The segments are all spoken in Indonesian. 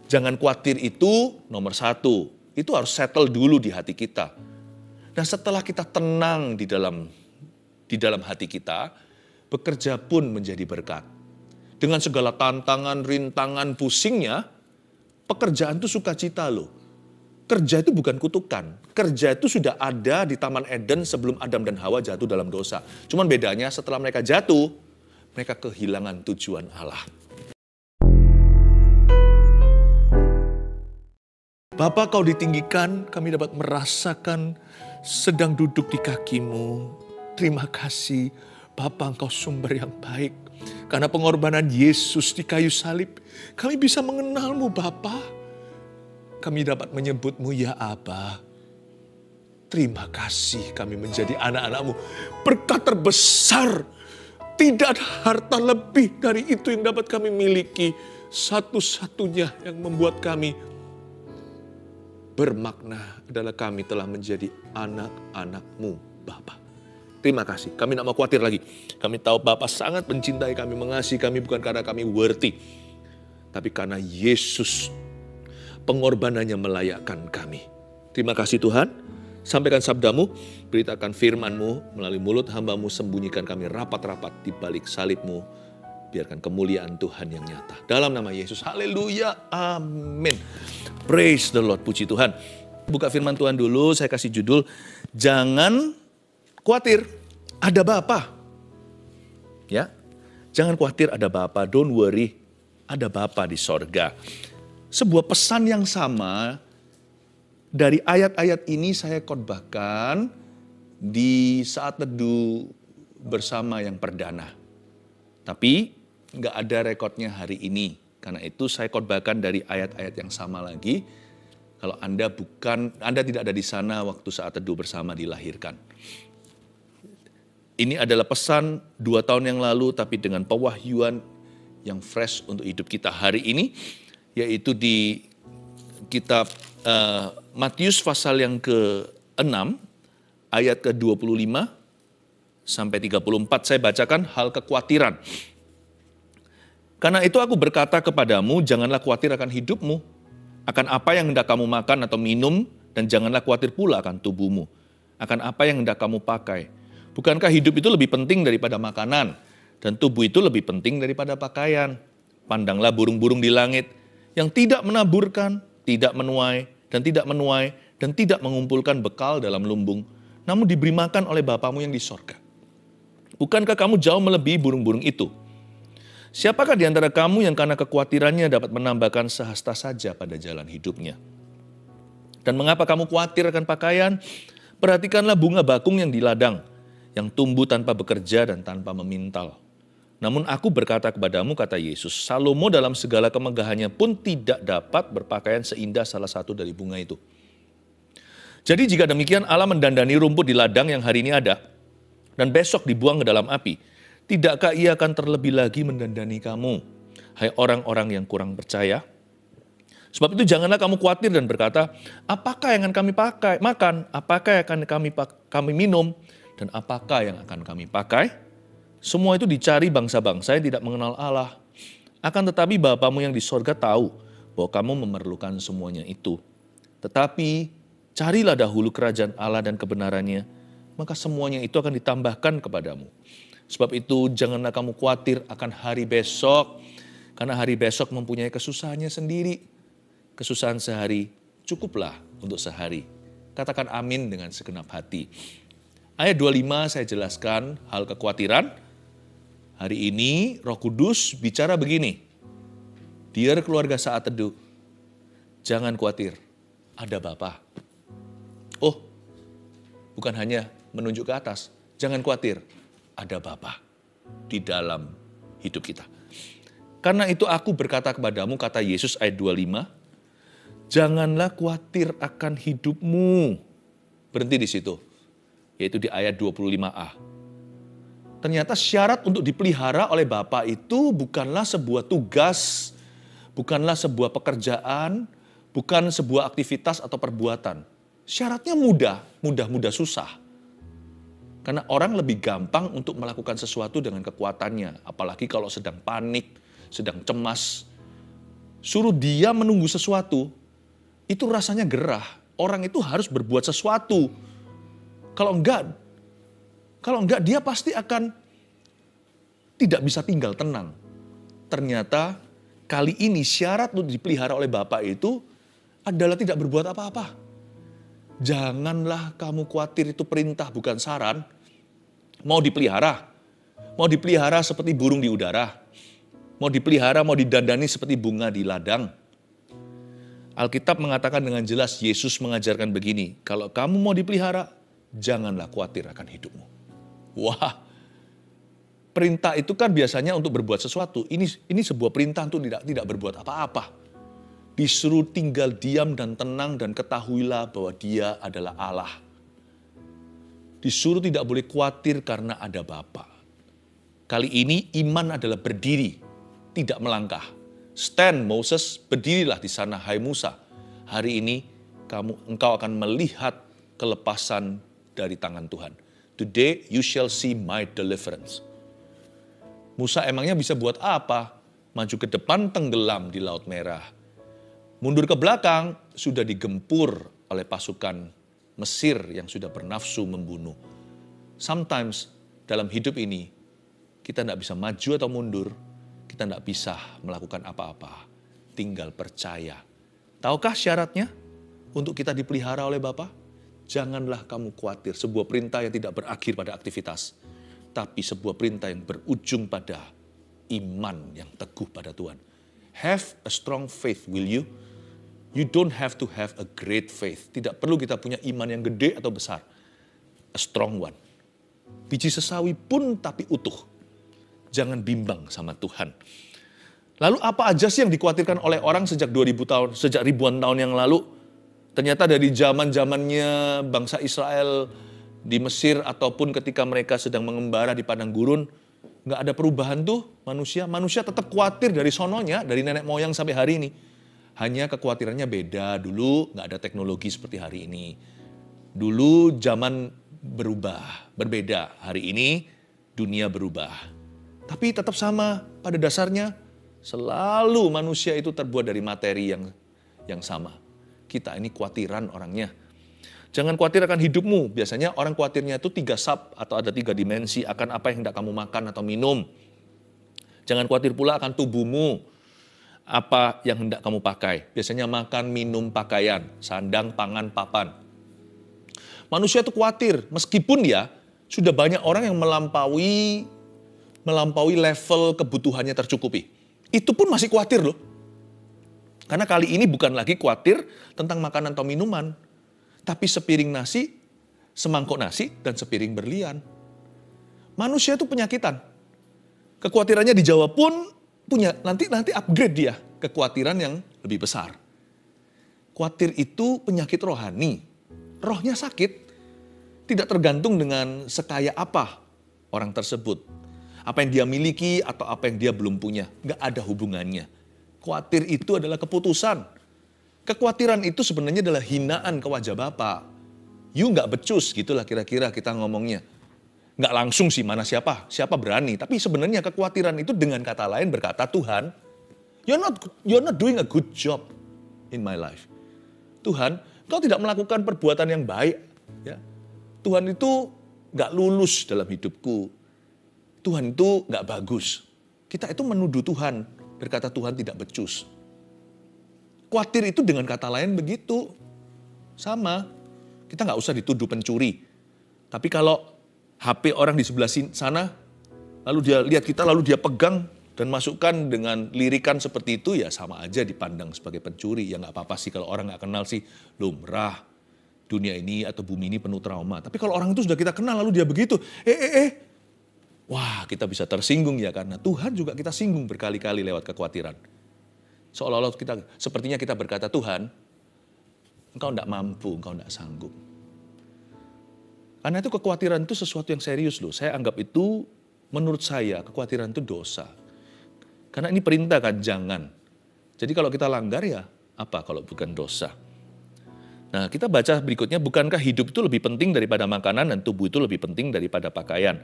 Jangan khawatir itu nomor satu. Itu harus settle dulu di hati kita. Nah setelah kita tenang di dalam hati kita, bekerja pun menjadi berkat. Dengan segala tantangan, rintangan, pusingnya, pekerjaan itu sukacita loh. Kerja itu bukan kutukan. Kerja itu sudah ada di Taman Eden sebelum Adam dan Hawa jatuh dalam dosa. Cuman bedanya setelah mereka jatuh, mereka kehilangan tujuan Allah. Bapa, kau ditinggikan, kami dapat merasakan sedang duduk di kakimu. Terima kasih, Bapa, engkau sumber yang baik. Karena pengorbanan Yesus di kayu salib, kami bisa mengenalmu, Bapa. Kami dapat menyebutmu, ya Aba. Terima kasih kami menjadi anak-anakmu. Berkat terbesar, tidak ada harta lebih dari itu yang dapat kami miliki. Satu-satunya yang membuat kami bermakna adalah kami telah menjadi anak-anak-Mu, Bapa. Terima kasih, kami tidak mau khawatir lagi. Kami tahu Bapa sangat mencintai kami, mengasihi kami bukan karena kami worthy. Tapi karena Yesus, pengorbanannya melayakkan kami. Terima kasih Tuhan, sampaikan sabdamu, beritakan firman-Mu melalui mulut hamba-Mu, sembunyikan kami rapat-rapat di balik salib-Mu. Biarkan kemuliaan Tuhan yang nyata. Dalam nama Yesus, haleluya, amin. Praise the Lord, puji Tuhan. Buka firman Tuhan dulu, saya kasih judul, jangan khawatir, ada Bapa. Ya, jangan khawatir ada Bapa, don't worry, ada Bapa di sorga. Sebuah pesan yang sama dari ayat-ayat ini saya khotbahkan di saat teduh bersama yang perdana. Tapi nggak ada rekodnya hari ini. Karena itu saya khotbahkan dari ayat-ayat yang sama lagi. Kalau Anda tidak ada di sana waktu saat teduh bersama dilahirkan. Ini adalah pesan 2 tahun yang lalu tapi dengan pewahyuan yang fresh untuk hidup kita hari ini. Yaitu di kitab Matius pasal yang ke-6 ayat ke-25 sampai 34 saya bacakan hal kekhawatiran. Karena itu aku berkata kepadamu, janganlah khawatir akan hidupmu, akan apa yang hendak kamu makan atau minum, dan janganlah khawatir pula akan tubuhmu, akan apa yang hendak kamu pakai. Bukankah hidup itu lebih penting daripada makanan, dan tubuh itu lebih penting daripada pakaian? Pandanglah burung-burung di langit, yang tidak menaburkan, tidak menuai, dan tidak mengumpulkan bekal dalam lumbung, namun diberi makan oleh Bapamu yang di sorga. Bukankah kamu jauh melebihi burung-burung itu? Siapakah di antara kamu yang karena kekhawatirannya dapat menambahkan sehasta saja pada jalan hidupnya? Dan mengapa kamu khawatir akan pakaian? Perhatikanlah bunga bakung yang di ladang, yang tumbuh tanpa bekerja dan tanpa memintal. Namun aku berkata kepadamu, kata Yesus, Salomo dalam segala kemegahannya pun tidak dapat berpakaian seindah salah satu dari bunga itu. Jadi jika demikian Allah mendandani rumput di ladang yang hari ini ada, dan besok dibuang ke dalam api, tidakkah ia akan terlebih lagi mendandani kamu, hai orang-orang yang kurang percaya? Sebab itu janganlah kamu khawatir dan berkata, apakah yang akan kami makan, apakah yang akan kami minum, dan apakah yang akan kami pakai? Semua itu dicari bangsa-bangsa yang tidak mengenal Allah. Akan tetapi Bapamu yang di sorga tahu bahwa kamu memerlukan semuanya itu. Tetapi carilah dahulu kerajaan Allah dan kebenarannya, maka semuanya itu akan ditambahkan kepadamu. Sebab itu janganlah kamu khawatir akan hari besok, karena hari besok mempunyai kesusahannya sendiri. Kesusahan sehari cukuplah untuk sehari. Katakan amin dengan segenap hati. Ayat 25 saya jelaskan hal kekhawatiran. Hari ini Roh Kudus bicara begini. Dear keluarga saat teduh, jangan khawatir, ada Bapa. Oh, bukan hanya menunjuk ke atas, jangan khawatir. Ada Bapa di dalam hidup kita. Karena itu aku berkata kepadamu, kata Yesus ayat 25, janganlah khawatir akan hidupmu. Berhenti di situ, yaitu di ayat 25a. Ternyata syarat untuk dipelihara oleh Bapa itu bukanlah sebuah tugas, bukanlah sebuah pekerjaan, bukan sebuah aktivitas atau perbuatan. Syaratnya mudah susah. Karena orang lebih gampang untuk melakukan sesuatu dengan kekuatannya. Apalagi kalau sedang panik, sedang cemas. suruh dia menunggu sesuatu, itu rasanya gerah. Orang itu harus berbuat sesuatu. Kalau enggak dia pasti akan tidak bisa tinggal tenang. Ternyata kali ini syarat untuk dipelihara oleh Bapa itu adalah tidak berbuat apa-apa. Janganlah kamu khawatir, itu perintah bukan saran. Mau dipelihara seperti burung di udara. Mau dipelihara, mau didandani seperti bunga di ladang. Alkitab mengatakan dengan jelas, Yesus mengajarkan begini, kalau kamu mau dipelihara, janganlah khawatir akan hidupmu. Wah, perintah itu kan biasanya untuk berbuat sesuatu. Ini sebuah perintah untuk tidak berbuat apa-apa. Disuruh tinggal diam dan tenang dan ketahuilah bahwa Dia adalah Allah. Disuruh tidak boleh khawatir karena ada Bapa. Kali ini iman adalah berdiri, tidak melangkah. Stand Moses, berdirilah di sana hai Musa. Hari ini engkau akan melihat kelepasan dari tangan Tuhan. Today you shall see my deliverance. Musa emangnya bisa buat apa? Maju ke depan tenggelam di Laut Merah. Mundur ke belakang sudah digempur oleh pasukan Mesir yang sudah bernafsu membunuh. Sometimes dalam hidup ini kita tidak bisa maju atau mundur. Kita tidak bisa melakukan apa-apa, tinggal percaya. Tahukah syaratnya untuk kita dipelihara oleh Bapa? Janganlah kamu khawatir, sebuah perintah yang tidak berakhir pada aktivitas, tapi sebuah perintah yang berujung pada iman yang teguh pada Tuhan. Have a strong faith, will you? You don't have to have a great faith. Tidak perlu kita punya iman yang gede atau besar. A strong one. Biji sesawi pun tapi utuh. Jangan bimbang sama Tuhan. Lalu apa aja sih yang dikhawatirkan oleh orang sejak 2000 tahun, sejak ribuan tahun yang lalu? Ternyata dari zamannya bangsa Israel di Mesir ataupun ketika mereka sedang mengembara di padang gurun, nggak ada perubahan tuh manusia. Manusia tetap khawatir dari sononya, dari nenek moyang sampai hari ini. Hanya kekhawatirannya beda. Dulu nggak ada teknologi seperti hari ini. Dulu zaman berubah, berbeda. Hari ini dunia berubah. Tapi tetap sama, pada dasarnya selalu manusia itu terbuat dari materi yang sama. Kita ini khawatiran orangnya. Jangan khawatir akan hidupmu. Biasanya orang khawatirnya itu 3 sub atau ada 3 dimensi akan apa yang hendak kamu makan atau minum. Jangan khawatir pula akan tubuhmu, apa yang hendak kamu pakai. Biasanya makan, minum, pakaian, sandang, pangan, papan. Manusia itu khawatir, meskipun ya sudah banyak orang yang melampaui level kebutuhannya tercukupi. Itu pun masih khawatir loh. Karena kali ini bukan lagi khawatir tentang makanan atau minuman. Tapi sepiring nasi, semangkok nasi, dan sepiring berlian. Manusia itu penyakitan. Kekhawatirannya dijawab pun punya, nanti upgrade dia. Kekhawatiran yang lebih besar. Khawatir itu penyakit rohani. Rohnya sakit. Tidak tergantung dengan sekaya apa orang tersebut. Apa yang dia miliki atau apa yang dia belum punya. Nggak ada hubungannya. Khawatir itu adalah keputusan. Kekhawatiran itu sebenarnya adalah hinaan ke wajah Bapa. You nggak becus, gitulah kira-kira kita ngomongnya. Nggak langsung sih, mana siapa berani. Tapi sebenarnya kekhawatiran itu dengan kata lain berkata, Tuhan, you're not doing a good job in my life. Tuhan, kau tidak melakukan perbuatan yang baik. Ya. Tuhan itu nggak lulus dalam hidupku. Tuhan itu nggak bagus. Kita itu menuduh Tuhan, berkata Tuhan tidak becus. Khawatir itu dengan kata lain begitu. Sama, kita nggak usah dituduh pencuri. Tapi kalau HP orang di sebelah sana, lalu dia lihat kita, lalu dia pegang dan masukkan dengan lirikan seperti itu, ya sama aja dipandang sebagai pencuri. Ya nggak apa-apa sih kalau orang nggak kenal sih, lumrah. Dunia ini atau bumi ini penuh trauma. Tapi kalau orang itu sudah kita kenal, lalu dia begitu, wah, kita bisa tersinggung ya, karena Tuhan juga kita singgung berkali-kali lewat kekhawatiran. Seolah-olah sepertinya kita berkata, Tuhan, engkau tidak mampu, engkau tidak sanggup. Karena itu kekhawatiran itu sesuatu yang serius loh. Saya anggap itu, menurut saya, kekhawatiran itu dosa. Karena ini perintah kan, jangan. Jadi kalau kita langgar ya, apa kalau bukan dosa? Nah, kita baca berikutnya, bukankah hidup itu lebih penting daripada makanan dan tubuh itu lebih penting daripada pakaian?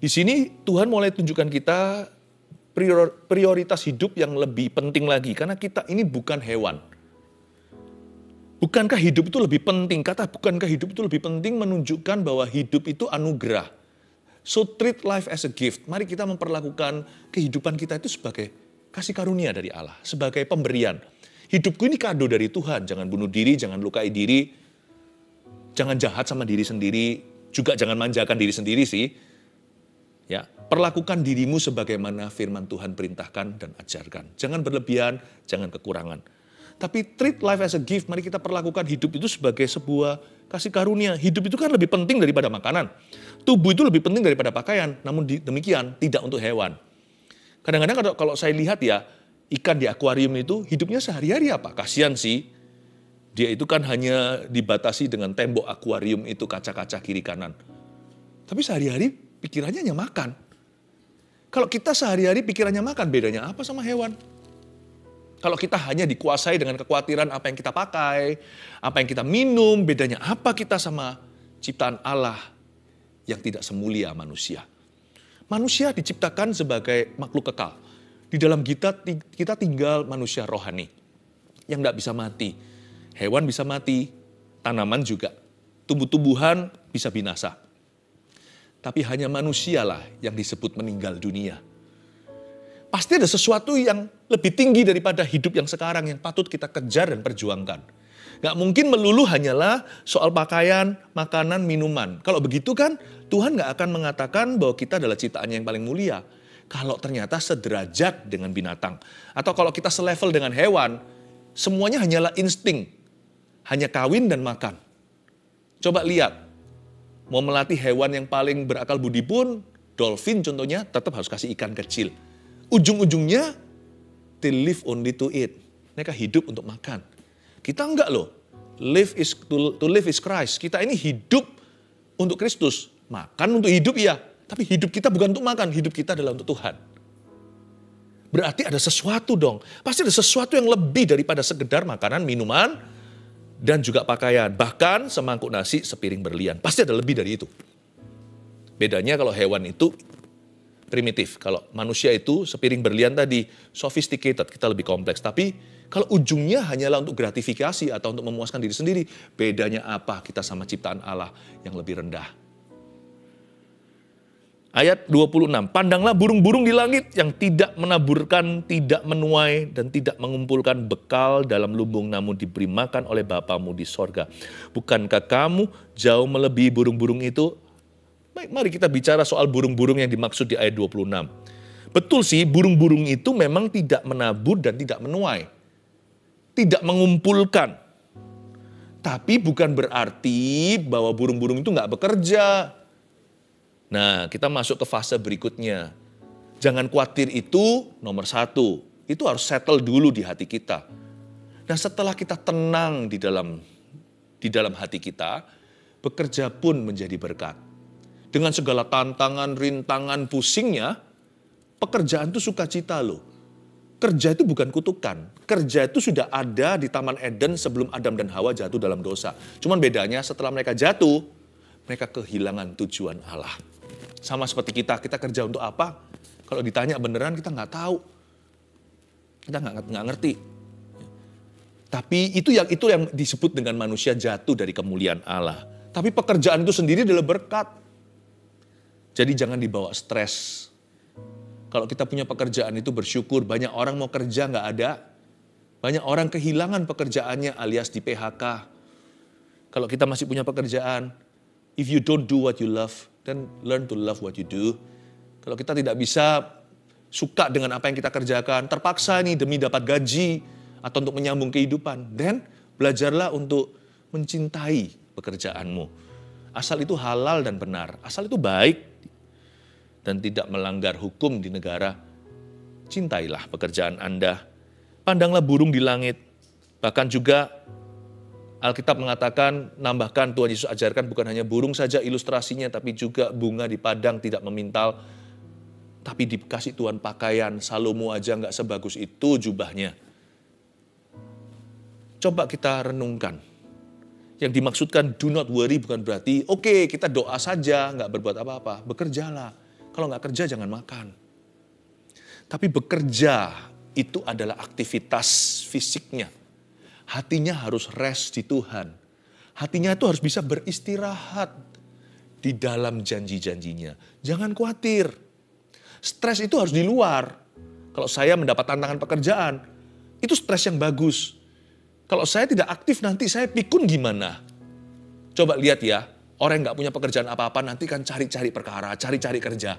Di sini Tuhan mulai tunjukkan kita prioritas hidup yang lebih penting lagi. Karena kita ini bukan hewan. Bukankah hidup itu lebih penting? Kata bukankah hidup itu lebih penting menunjukkan bahwa hidup itu anugerah. So treat life as a gift. Mari kita memperlakukan kehidupan kita itu sebagai kasih karunia dari Allah. Sebagai pemberian. Hidupku ini kado dari Tuhan. Jangan bunuh diri, jangan lukai diri. Jangan jahat sama diri sendiri. Juga jangan manjakan diri sendiri sih. Ya, perlakukan dirimu sebagaimana firman Tuhan perintahkan dan ajarkan. Jangan berlebihan, jangan kekurangan. Tapi treat life as a gift. Mari kita perlakukan hidup itu sebagai sebuah kasih karunia. Hidup itu kan lebih penting daripada makanan. Tubuh itu lebih penting daripada pakaian. Namun demikian tidak untuk hewan. Kadang-kadang kalau saya lihat ya, ikan di akuarium itu hidupnya sehari-hari apa? Kasian sih. Dia itu kan hanya dibatasi dengan tembok akuarium itu, kaca-kaca kiri kanan. Tapi sehari-hari pikirannya hanya makan. Kalau kita sehari-hari pikirannya makan, bedanya apa sama hewan? Kalau kita hanya dikuasai dengan kekhawatiran apa yang kita pakai, apa yang kita minum, bedanya apa kita sama ciptaan Allah yang tidak semulia manusia. Manusia diciptakan sebagai makhluk kekal. Di dalam kita tinggal manusia rohani yang tidak bisa mati. Hewan bisa mati, tanaman juga. Tumbuh-tumbuhan bisa binasa. Tapi hanya manusialah yang disebut meninggal dunia. Pasti ada sesuatu yang lebih tinggi daripada hidup yang sekarang yang patut kita kejar dan perjuangkan. Gak mungkin melulu hanyalah soal pakaian, makanan, minuman. Kalau begitu kan Tuhan gak akan mengatakan bahwa kita adalah ciptaannya yang paling mulia. Kalau ternyata sederajat dengan binatang. Atau kalau kita selevel dengan hewan, semuanya hanyalah insting. Hanya kawin dan makan. Coba lihat. Mau melatih hewan yang paling berakal budi pun, dolphin contohnya, tetap harus kasih ikan kecil. Ujung-ujungnya, they live only to eat. Mereka hidup untuk makan. Kita enggak loh. To live is Christ. Kita ini hidup untuk Kristus. Makan untuk hidup iya. Tapi hidup kita bukan untuk makan. Hidup kita adalah untuk Tuhan. Berarti ada sesuatu dong. Pasti ada sesuatu yang lebih daripada sekedar makanan, minuman, dan juga pakaian. Bahkan semangkuk nasi, sepiring berlian. Pasti ada lebih dari itu. Bedanya kalau hewan itu primitif. Kalau manusia itu sepiring berlian tadi sophisticated, kita lebih kompleks. Tapi kalau ujungnya hanyalah untuk gratifikasi atau untuk memuaskan diri sendiri, bedanya apa kita sama ciptaan Allah yang lebih rendah? Ayat 26, pandanglah burung-burung di langit yang tidak menaburkan, tidak menuai, dan tidak mengumpulkan bekal dalam lumbung, namun diberi makan oleh Bapamu di sorga. Bukankah kamu jauh melebihi burung-burung itu? Baik, mari kita bicara soal burung-burung yang dimaksud di ayat 26. Betul sih, burung-burung itu memang tidak menabur dan tidak menuai. Tidak mengumpulkan. Tapi bukan berarti bahwa burung-burung itu nggak bekerja. Nah, kita masuk ke fase berikutnya. Jangan khawatir itu nomor satu. Itu harus settle dulu di hati kita. Nah, setelah kita tenang di dalam hati kita, bekerja pun menjadi berkat. Dengan segala tantangan, rintangan, pusingnya, pekerjaan itu sukacita loh. Kerja itu bukan kutukan. Kerja itu sudah ada di Taman Eden sebelum Adam dan Hawa jatuh dalam dosa. Cuman bedanya setelah mereka jatuh, mereka kehilangan tujuan Allah. Sama seperti kita kerja untuk apa? Kalau ditanya beneran kita nggak tahu. Kita nggak ngerti. Tapi itu yang disebut dengan manusia jatuh dari kemuliaan Allah. Tapi pekerjaan itu sendiri adalah berkat. Jadi jangan dibawa stres. Kalau kita punya pekerjaan itu bersyukur. Banyak orang mau kerja nggak ada. Banyak orang kehilangan pekerjaannya alias di PHK. Kalau kita masih punya pekerjaan, if you don't do what you love, then learn to love what you do. Kalau kita tidak bisa suka dengan apa yang kita kerjakan, terpaksa nih demi dapat gaji atau untuk menyambung kehidupan, then belajarlah untuk mencintai pekerjaanmu. Asal itu halal dan benar, asal itu baik dan tidak melanggar hukum di negara, cintailah pekerjaan Anda. Pandanglah burung di langit, bahkan juga Alkitab mengatakan, nambahkan Tuhan Yesus ajarkan bukan hanya burung saja ilustrasinya, tapi juga bunga di padang tidak memintal. Tapi dikasih Tuhan pakaian, Salomo aja nggak sebagus itu jubahnya. Coba kita renungkan. Yang dimaksudkan do not worry bukan berarti, oke, kita doa saja, nggak berbuat apa-apa. Bekerjalah. Kalau nggak kerja jangan makan. Tapi bekerja itu adalah aktivitas fisiknya. Hatinya harus rest di Tuhan. Hatinya itu harus bisa beristirahat di dalam janji-janjinya. Jangan khawatir. Stres itu harus di luar. Kalau saya mendapat tantangan pekerjaan, itu stres yang bagus. Kalau saya tidak aktif nanti saya pikun gimana? Coba lihat ya, orang yang gak punya pekerjaan apa-apa nanti kan cari-cari perkara, cari-cari kerja.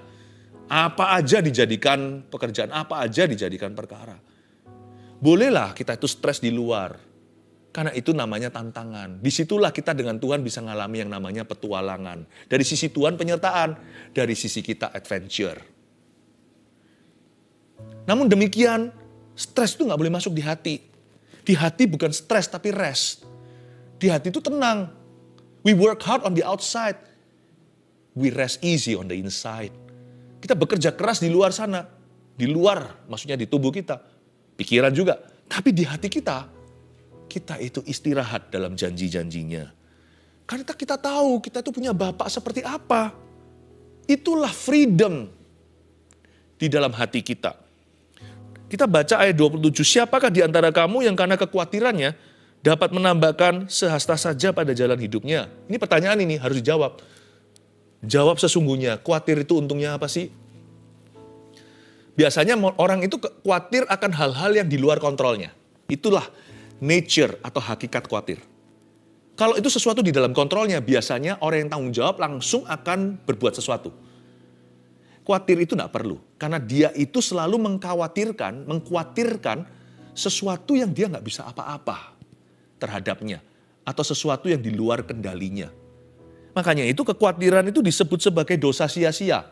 Apa aja dijadikan pekerjaan, apa aja dijadikan perkara. Bolehlah kita itu stres di luar. Karena itu namanya tantangan. Disitulah kita dengan Tuhan bisa ngalami yang namanya petualangan. Dari sisi Tuhan penyertaan, dari sisi kita adventure. Namun demikian, stres itu gak boleh masuk di hati. Di hati bukan stres tapi rest. Di hati itu tenang. We work hard on the outside. We rest easy on the inside. Kita bekerja keras di luar sana. Di luar, maksudnya di tubuh kita. Pikiran juga. Tapi di hati kita itu istirahat dalam janji-janjinya. Karena kita tahu kita itu punya Bapa seperti apa. Itulah freedom di dalam hati kita. Kita baca ayat 27, siapakah di antara kamu yang karena kekhawatirannya dapat menambahkan sehasta saja pada jalan hidupnya? Ini pertanyaan ini harus dijawab. Jawab sesungguhnya, khawatir itu untungnya apa sih? Biasanya orang itu khawatir akan hal-hal yang di luar kontrolnya. Itulah nature atau hakikat khawatir. Kalau itu sesuatu di dalam kontrolnya, biasanya orang yang tanggung jawab langsung akan berbuat sesuatu. Khawatir itu tidak perlu, karena dia itu selalu mengkhawatirkan sesuatu yang dia nggak bisa apa-apa terhadapnya, atau sesuatu yang di luar kendalinya. Makanya itu kekhawatiran itu disebut sebagai dosa sia-sia.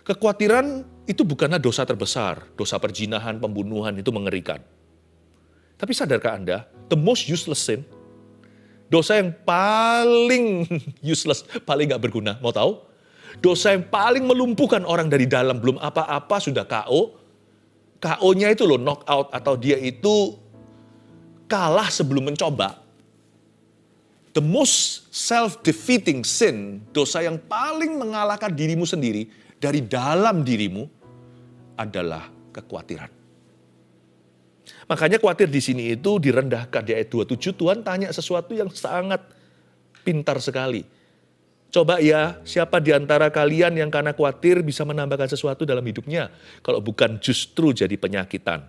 Kekhawatiran itu bukanlah dosa terbesar, dosa perzinahan, pembunuhan itu mengerikan. Tapi sadarkah Anda, the most useless sin, dosa yang paling useless, paling nggak berguna, mau tahu? Dosa yang paling melumpuhkan orang dari dalam, belum apa-apa sudah KO. KO-nya itu loh knock out atau dia itu kalah sebelum mencoba. The most self-defeating sin, dosa yang paling mengalahkan dirimu sendiri dari dalam dirimu adalah kekhawatiran. Makanya khawatir di sini itu direndahkan di ayat 27, Tuhan tanya sesuatu yang sangat pintar sekali. Coba ya, siapa di antara kalian yang karena khawatir bisa menambahkan sesuatu dalam hidupnya? Kalau bukan justru jadi penyakitan.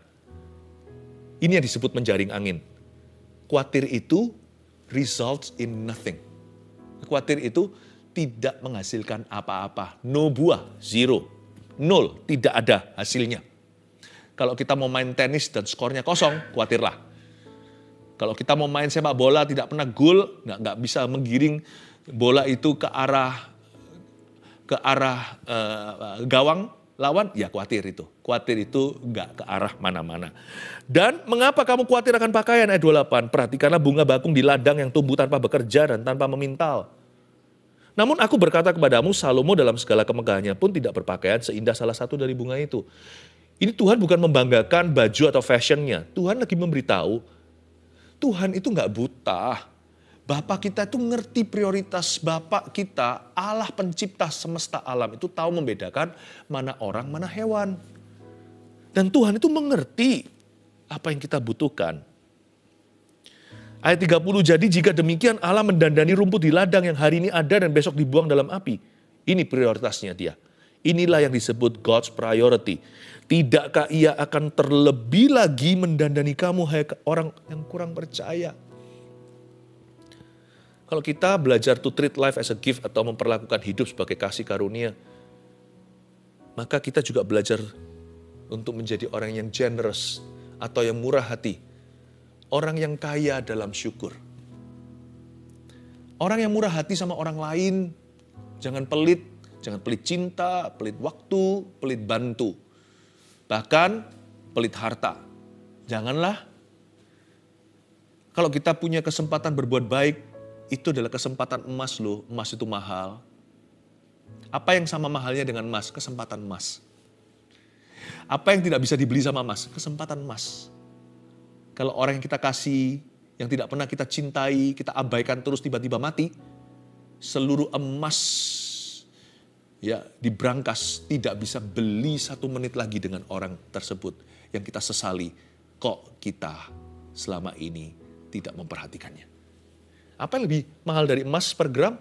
Ini yang disebut menjaring angin. Khawatir itu results in nothing. Khawatir itu tidak menghasilkan apa-apa. No buah, zero. Nol, tidak ada hasilnya. Kalau kita mau main tenis dan skornya kosong, khawatirlah. Kalau kita mau main sepak bola tidak pernah gol, nggak bisa menggiring bola itu ke arah gawang lawan, ya khawatir itu. Khawatir itu nggak ke arah mana-mana. Dan mengapa kamu khawatir akan pakaian? Ayat 28, perhatikanlah bunga bakung di ladang yang tumbuh tanpa bekerja dan tanpa memintal. Namun aku berkata kepadamu, Salomo dalam segala kemegahannya pun tidak berpakaian seindah salah satu dari bunga itu. Ini Tuhan bukan membanggakan baju atau fashionnya. Tuhan lagi memberitahu, Tuhan itu nggak buta. Bapak kita itu ngerti prioritas Bapak kita, Allah pencipta semesta alam itu tahu membedakan mana orang, mana hewan. Dan Tuhan itu mengerti apa yang kita butuhkan. Ayat 30, jadi jika demikian Allah mendandani rumput di ladang yang hari ini ada dan besok dibuang dalam api. Ini prioritasnya dia. Inilah yang disebut God's priority. Tidakkah ia akan terlebih lagi mendandani kamu, hai orang yang kurang percaya? Kalau kita belajar to treat life as a gift atau memperlakukan hidup sebagai kasih karunia, maka kita juga belajar untuk menjadi orang yang generous atau yang murah hati. Orang yang kaya dalam syukur. Orang yang murah hati sama orang lain, jangan pelit cinta, pelit waktu, pelit bantu. Bahkan pelit harta. Janganlah. Kalau kita punya kesempatan berbuat baik, itu adalah kesempatan emas loh, emas itu mahal. Apa yang sama mahalnya dengan emas? Kesempatan emas. Apa yang tidak bisa dibeli sama emas? Kesempatan emas. Kalau orang yang kita kasih, yang tidak pernah kita cintai, kita abaikan terus tiba-tiba mati, seluruh emas ya diberangkas, tidak bisa beli 1 menit lagi dengan orang tersebut yang kita sesali, kok kita selama ini tidak memperhatikannya. Apa yang lebih mahal dari emas per gram?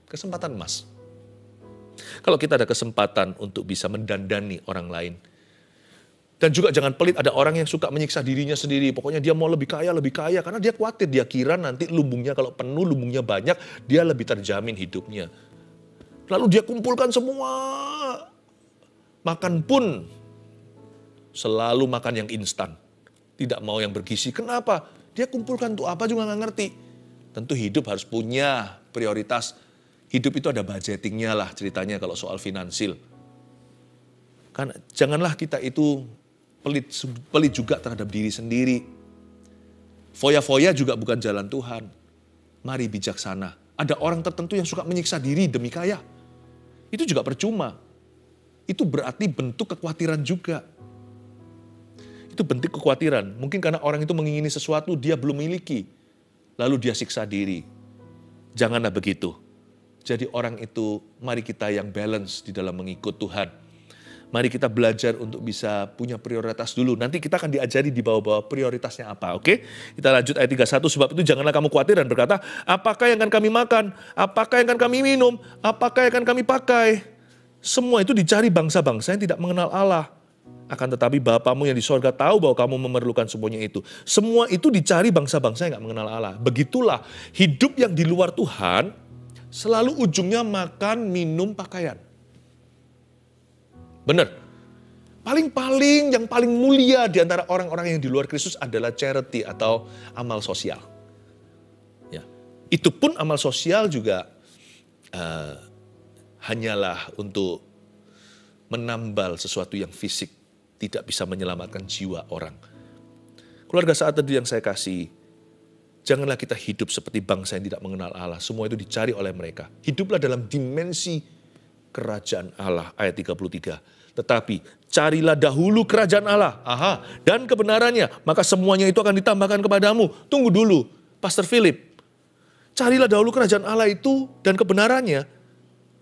Kesempatan emas. Kalau kita ada kesempatan untuk bisa mendandani orang lain, dan juga jangan pelit, ada orang yang suka menyiksa dirinya sendiri. Pokoknya dia mau lebih kaya, karena dia khawatir, dia kira nanti lumbungnya kalau penuh, lumbungnya banyak, dia lebih terjamin hidupnya. Lalu dia kumpulkan semua. Makan pun selalu makan yang instan. Tidak mau yang bergizi. Kenapa? Dia kumpulkan untuk apa juga nggak ngerti. Tentu hidup harus punya prioritas. Hidup itu ada budgetingnya lah ceritanya kalau soal finansil. Kan janganlah kita itu pelit juga terhadap diri sendiri. Foya-foya juga bukan jalan Tuhan. Mari bijaksana. Ada orang tertentu yang suka menyiksa diri demi kaya. Itu juga percuma. Itu berarti bentuk kekhawatiran juga. Itu bentuk kekhawatiran. Mungkin karena orang itu mengingini sesuatu dia belum miliki. Lalu dia siksa diri. Janganlah begitu. Jadi orang itu, mari kita yang balance di dalam mengikut Tuhan. Mari kita belajar untuk bisa punya prioritas dulu. Nanti kita akan diajari di bawah-bawah prioritasnya apa, oke? Kita lanjut ayat 31, sebab itu janganlah kamu khawatir dan berkata, apakah yang akan kami makan? Apakah yang akan kami minum? Apakah yang akan kami pakai? Semua itu dicari bangsa-bangsa yang tidak mengenal Allah. Akan tetapi Bapamu yang di sorga tahu bahwa kamu memerlukan semuanya itu. Semua itu dicari bangsa-bangsa yang tidak mengenal Allah. Begitulah hidup yang di luar Tuhan, selalu ujungnya makan, minum, pakaian. Benar. Paling-paling yang paling mulia di antara orang-orang yang di luar Kristus adalah charity atau amal sosial. Ya. Itu pun amal sosial juga hanyalah untuk menambal sesuatu yang fisik, tidak bisa menyelamatkan jiwa orang. Keluarga saat teduh yang saya kasih, janganlah kita hidup seperti bangsa yang tidak mengenal Allah. Semua itu dicari oleh mereka. Hiduplah dalam dimensi kerajaan Allah, ayat 33. Tetapi carilah dahulu kerajaan Allah, dan kebenarannya, maka semuanya itu akan ditambahkan kepadamu. Tunggu dulu, Pastor Philip. Carilah dahulu kerajaan Allah itu dan kebenarannya,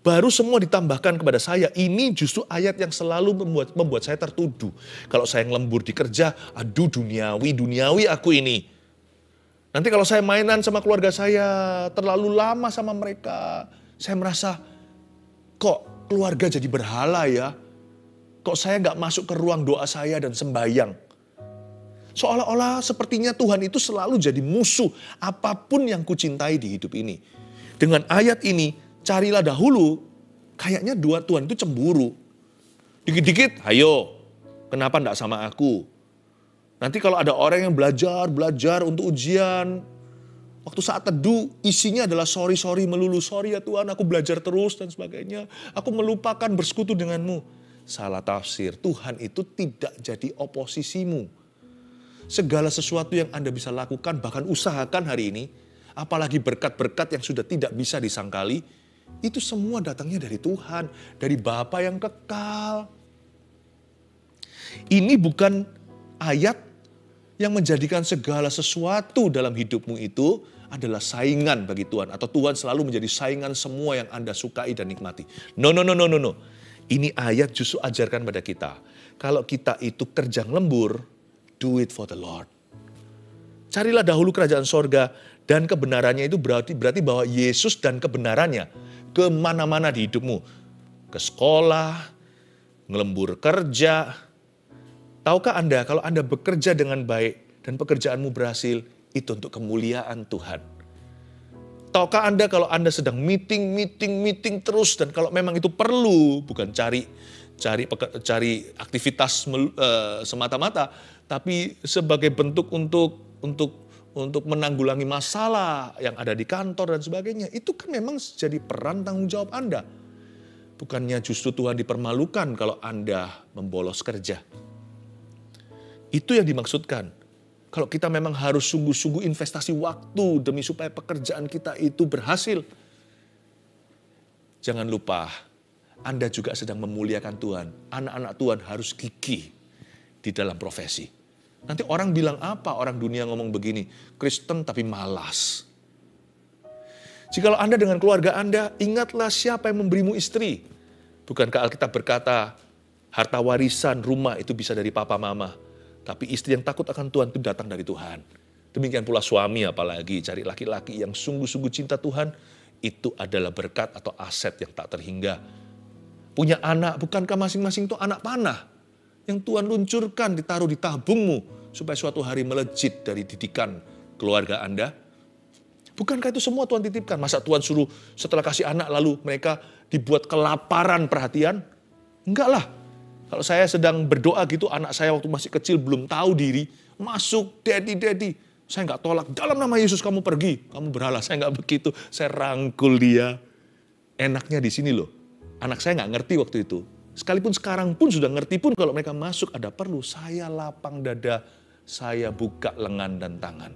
baru semua ditambahkan kepada saya. Ini justru ayat yang selalu membuat saya tertuduh. Kalau saya ngelembur di kerja, aduh duniawi aku ini. Nanti kalau saya mainan sama keluarga saya, terlalu lama sama mereka, saya merasa, kok keluarga jadi berhala ya? Kok saya gak masuk ke ruang doa saya dan sembahyang? Seolah-olah sepertinya Tuhan itu selalu jadi musuh apapun yang kucintai di hidup ini. Dengan ayat ini, carilah dahulu, kayaknya Tuhan itu cemburu. Dikit-dikit, ayo, kenapa gak sama aku? Nanti kalau ada orang yang belajar untuk ujian, waktu saat teduh, isinya adalah sorry melulu. Sorry ya Tuhan, aku belajar terus dan sebagainya. Aku melupakan bersekutu denganmu. Salah tafsir, Tuhan itu tidak jadi oposisimu. Segala sesuatu yang Anda bisa lakukan, bahkan usahakan hari ini, apalagi berkat-berkat yang sudah tidak bisa disangkali, itu semua datangnya dari Tuhan, dari Bapa yang kekal. Ini bukan ayat yang menjadikan segala sesuatu dalam hidupmu itu adalah saingan bagi Tuhan, atau Tuhan selalu menjadi saingan semua yang Anda sukai dan nikmati. No. Ini ayat justru ajarkan pada kita, kalau kita itu kerja lembur, do it for the Lord. Carilah dahulu kerajaan sorga dan kebenarannya, itu berarti bahwa Yesus dan kebenarannya kemana-mana di hidupmu. Ke sekolah, ngelembur kerja. Tahukah Anda kalau Anda bekerja dengan baik dan pekerjaanmu berhasil, itu untuk kemuliaan Tuhan. Tahukah Anda kalau Anda sedang meeting terus, dan kalau memang itu perlu, bukan cari aktivitas semata-mata, tapi sebagai bentuk untuk menanggulangi masalah yang ada di kantor dan sebagainya, itu kan memang jadi peran tanggung jawab Anda. Bukannya justru Tuhan dipermalukan kalau Anda membolos kerja. Itu yang dimaksudkan. Kalau kita memang harus sungguh-sungguh investasi waktu demi supaya pekerjaan kita itu berhasil. Jangan lupa, Anda juga sedang memuliakan Tuhan. Anak-anak Tuhan harus gigih di dalam profesi. Nanti orang bilang apa? Orang dunia ngomong begini, Kristen tapi malas. Jikalau Anda dengan keluarga Anda, ingatlah siapa yang memberimu istri. Bukankah Alkitab berkata, harta warisan rumah itu bisa dari papa mama. Tapi istri yang takut akan Tuhan itu datang dari Tuhan. Demikian pula suami apalagi, cari laki-laki yang sungguh-sungguh cinta Tuhan, itu adalah berkat atau aset yang tak terhingga. Punya anak, bukankah masing-masing itu anak panah? Yang Tuhan luncurkan, ditaruh di tabungmu, supaya suatu hari melejit dari didikan keluarga Anda. Bukankah itu semua Tuhan titipkan? Masa Tuhan suruh setelah kasih anak lalu mereka dibuat kelaparan perhatian? Enggak lah. Kalau saya sedang berdoa gitu, anak saya waktu masih kecil belum tahu diri, masuk, daddy. Saya nggak tolak, dalam nama Yesus kamu pergi, kamu berhala. Saya nggak begitu, saya rangkul dia. Enaknya di sini loh, anak saya nggak ngerti waktu itu. Sekalipun sekarang pun sudah ngerti pun kalau mereka masuk ada perlu, saya lapang dada, saya buka lengan dan tangan.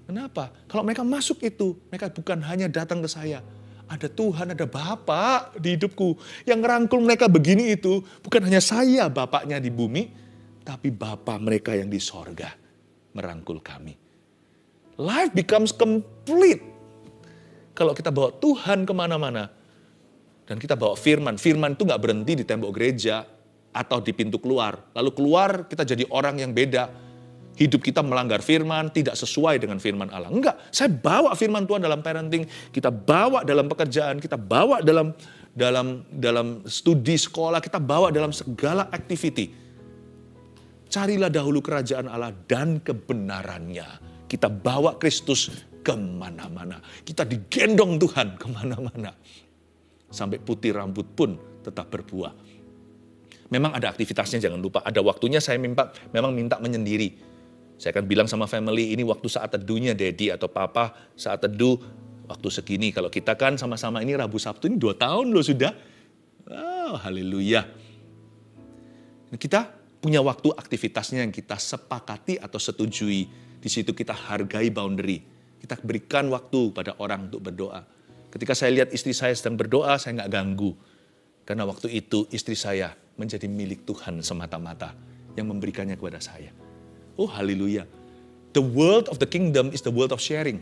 Kenapa? Kalau mereka masuk itu, mereka bukan hanya datang ke saya. Ada Tuhan, ada Bapa di hidupku. Yang ngerangkul mereka begini itu, bukan hanya saya Bapaknya di bumi, tapi Bapa mereka yang di sorga merangkul kami. Life becomes complete. Kalau kita bawa Tuhan kemana-mana, dan kita bawa firman. Firman itu gak berhenti di tembok gereja atau di pintu keluar. Lalu keluar kita jadi orang yang beda. Hidup kita melanggar firman, tidak sesuai dengan firman Allah. Enggak, saya bawa firman Tuhan dalam parenting, kita bawa dalam pekerjaan, kita bawa dalam studi sekolah, kita bawa dalam segala activity. Carilah dahulu kerajaan Allah dan kebenarannya. Kita bawa Kristus kemana-mana. Kita digendong Tuhan kemana-mana. Sampai putih rambut pun tetap berbuah. Memang ada aktivitasnya, jangan lupa. Ada waktunya saya memang minta menyendiri. Saya akan bilang sama family, ini waktu saat teduhnya daddy atau papa, saat teduh, waktu segini. Kalau kita kan sama-sama ini Rabu Sabtu, ini 2 tahun loh sudah. Oh, haleluya. Kita punya waktu aktivitasnya yang kita sepakati atau setujui. Di situ kita hargai boundary. Kita berikan waktu pada orang untuk berdoa. Ketika saya lihat istri saya sedang berdoa, saya nggak ganggu. Karena waktu itu istri saya menjadi milik Tuhan semata-mata yang memberikannya kepada saya. Oh haleluya. The world of the kingdom is the world of sharing.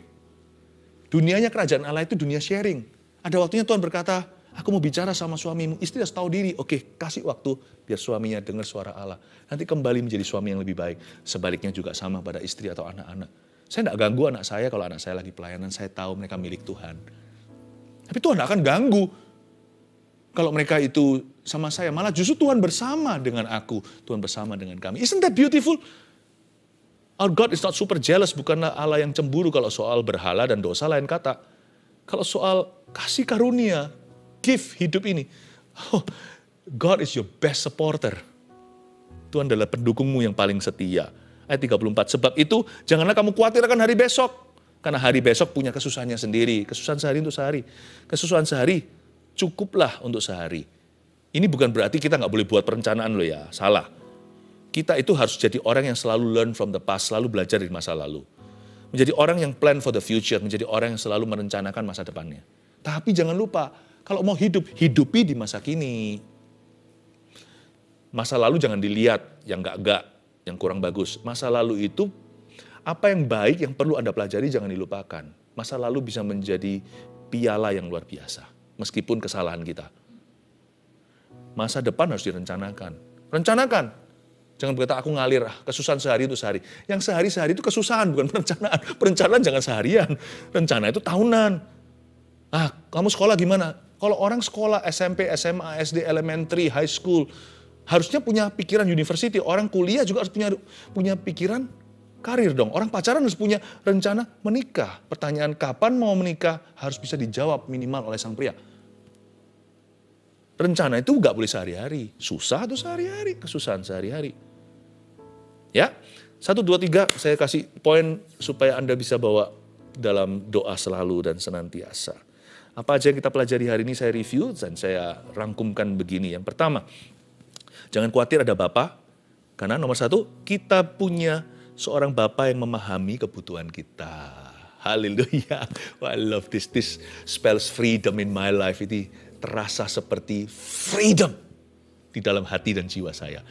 Dunianya kerajaan Allah itu dunia sharing. Ada waktunya Tuhan berkata, aku mau bicara sama suamimu. Istri harus tahu diri. Oke, kasih waktu biar suaminya dengar suara Allah. Nanti kembali menjadi suami yang lebih baik. Sebaliknya juga sama pada istri atau anak-anak. Saya tidak ganggu anak saya kalau anak saya lagi pelayanan. Saya tahu mereka milik Tuhan. Tapi Tuhan akan ganggu kalau mereka itu sama saya. Malah justru Tuhan bersama dengan aku. Tuhan bersama dengan kami. Isn't that beautiful? Our God is not super jealous. Bukanlah Allah yang cemburu kalau soal berhala dan dosa lain kata. Kalau soal kasih karunia, gift hidup ini. Oh, God is your best supporter. Tuhan adalah pendukungmu yang paling setia. Ayat 34. Sebab itu janganlah kamu khawatir akan hari besok. Karena hari besok punya kesusahannya sendiri. Kesusahan sehari untuk sehari. Kesusahan sehari cukuplah untuk sehari. Ini bukan berarti kita nggak boleh buat perencanaan loh ya. Salah. Kita itu harus jadi orang yang selalu learn from the past. Selalu belajar dari masa lalu. Menjadi orang yang plan for the future. Menjadi orang yang selalu merencanakan masa depannya. Tapi jangan lupa. Kalau mau hidup, hidupi di masa kini. Masa lalu jangan dilihat yang enggak, yang kurang bagus. Masa lalu itu apa yang baik yang perlu Anda pelajari jangan dilupakan. Masa lalu bisa menjadi piala yang luar biasa. Meskipun kesalahan kita. Masa depan harus direncanakan. Rencanakan. Jangan berkata aku ngalir, kesusahan sehari itu sehari. Yang sehari-sehari itu kesusahan, bukan perencanaan. Perencanaan jangan seharian. Rencana itu tahunan. Kamu sekolah gimana? Kalau orang sekolah SMP, SMA, SD, elementary, high school, harusnya punya pikiran university. Orang kuliah juga harus punya pikiran karir dong. Orang pacaran harus punya rencana menikah. Pertanyaan kapan mau menikah harus bisa dijawab minimal oleh sang pria. Rencana itu nggak boleh sehari-hari. Susah tuh sehari-hari, kesusahan sehari-hari. Ya, 1, 2, 3 saya kasih poin supaya Anda bisa bawa dalam doa selalu dan senantiasa. Apa aja yang kita pelajari hari ini saya review dan saya rangkumkan begini. Yang pertama, jangan khawatir ada Bapa. Karena nomor 1, kita punya seorang Bapa yang memahami kebutuhan kita. Haleluya. Oh, I love this. This spells freedom in my life. Ini terasa seperti freedom di dalam hati dan jiwa saya.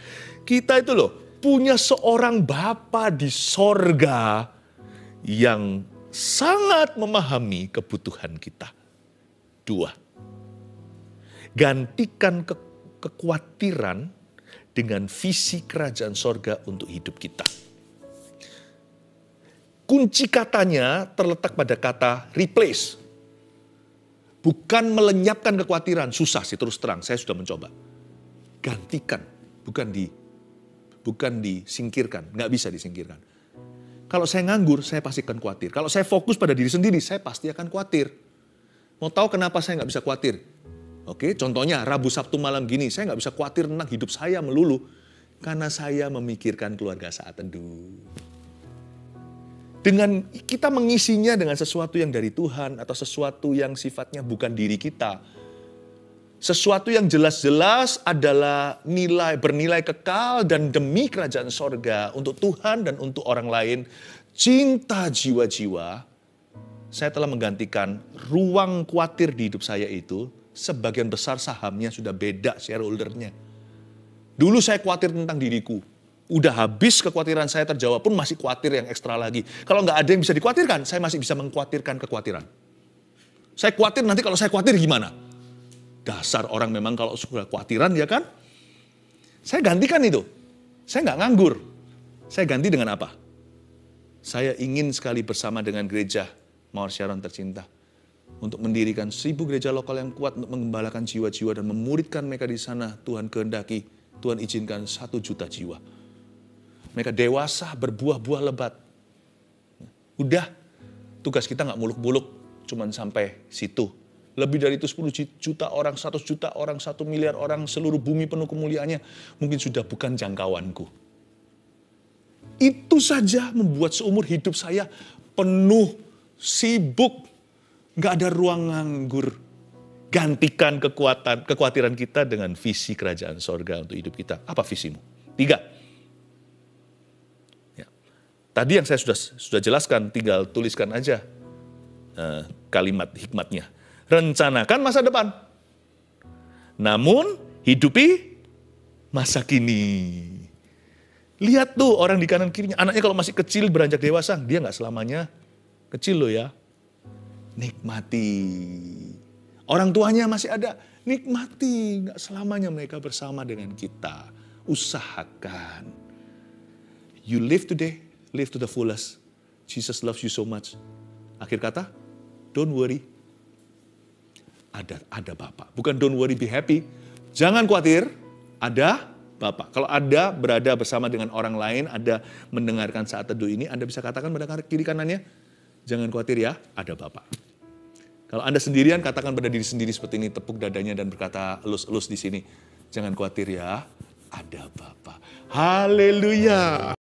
Kita itu loh punya seorang Bapa di sorga yang sangat memahami kebutuhan kita. 2, Gantikan kekhawatiran dengan visi kerajaan sorga untuk hidup kita. Kunci katanya terletak pada kata replace. Bukan melenyapkan kekhawatiran, susah sih terus terang, saya sudah mencoba. Gantikan, bukan disingkirkan, nggak bisa disingkirkan. Kalau saya nganggur, saya pasti akan khawatir. Kalau saya fokus pada diri sendiri, saya pasti akan khawatir. Mau tahu kenapa saya nggak bisa khawatir? Oke, contohnya Rabu Sabtu malam gini, saya nggak bisa khawatir tentang hidup saya melulu. Karena saya memikirkan keluarga saat teduh. Dengan kita mengisinya dengan sesuatu yang dari Tuhan atau sesuatu yang sifatnya bukan diri kita. Sesuatu yang jelas-jelas adalah bernilai kekal dan demi kerajaan sorga untuk Tuhan dan untuk orang lain. Cinta jiwa-jiwa, saya telah menggantikan ruang khawatir di hidup saya itu, sebagian besar sahamnya sudah beda shareholdernya. Dulu saya khawatir tentang diriku. Udah habis kekhawatiran saya terjawab pun masih khawatir yang ekstra lagi. Kalau nggak ada yang bisa dikhawatirkan, saya masih bisa mengkhawatirkan kekhawatiran. Saya khawatir nanti kalau saya khawatir gimana? Dasar orang memang kalau sudah khawatiran ya kan? Saya gantikan itu. Saya nggak nganggur. Saya ganti dengan apa? Saya ingin sekali bersama dengan gereja Mawar Sharon tercinta. Untuk mendirikan 1000 gereja lokal yang kuat untuk mengembalakan jiwa-jiwa dan memuridkan mereka di sana. Tuhan kehendaki, Tuhan izinkan 1 juta jiwa. Mereka dewasa, berbuah-buah lebat. Udah, tugas kita nggak muluk-muluk, cuman sampai situ. Lebih dari itu 10 juta orang, 100 juta orang, 1 miliar orang, seluruh bumi penuh kemuliaannya, mungkin sudah bukan jangkauanku. Itu saja membuat seumur hidup saya penuh, sibuk, nggak ada ruang nganggur. Gantikan kekhawatiran kita dengan visi kerajaan sorga untuk hidup kita. Apa visimu? 3. Tadi yang saya sudah jelaskan, tinggal tuliskan aja kalimat hikmatnya. Rencanakan masa depan, namun hidupi masa kini. Lihat tuh orang di kanan kirinya, anaknya kalau masih kecil beranjak dewasa, dia nggak selamanya kecil loh ya. Nikmati. Orang tuanya masih ada, nikmati. Nggak selamanya mereka bersama dengan kita. Usahakan. You live today. Live to the fullest. Jesus loves you so much. Akhir kata, don't worry. Ada Bapa. Bukan don't worry, be happy. Jangan khawatir, ada Bapa. Kalau Anda berada bersama dengan orang lain, Anda mendengarkan saat teduh ini, Anda bisa katakan pada kiri kanannya, jangan khawatir ya, ada Bapa. Kalau Anda sendirian, katakan pada diri sendiri seperti ini, tepuk dadanya dan berkata elus-elus di sini, jangan khawatir ya, ada Bapa. Haleluya.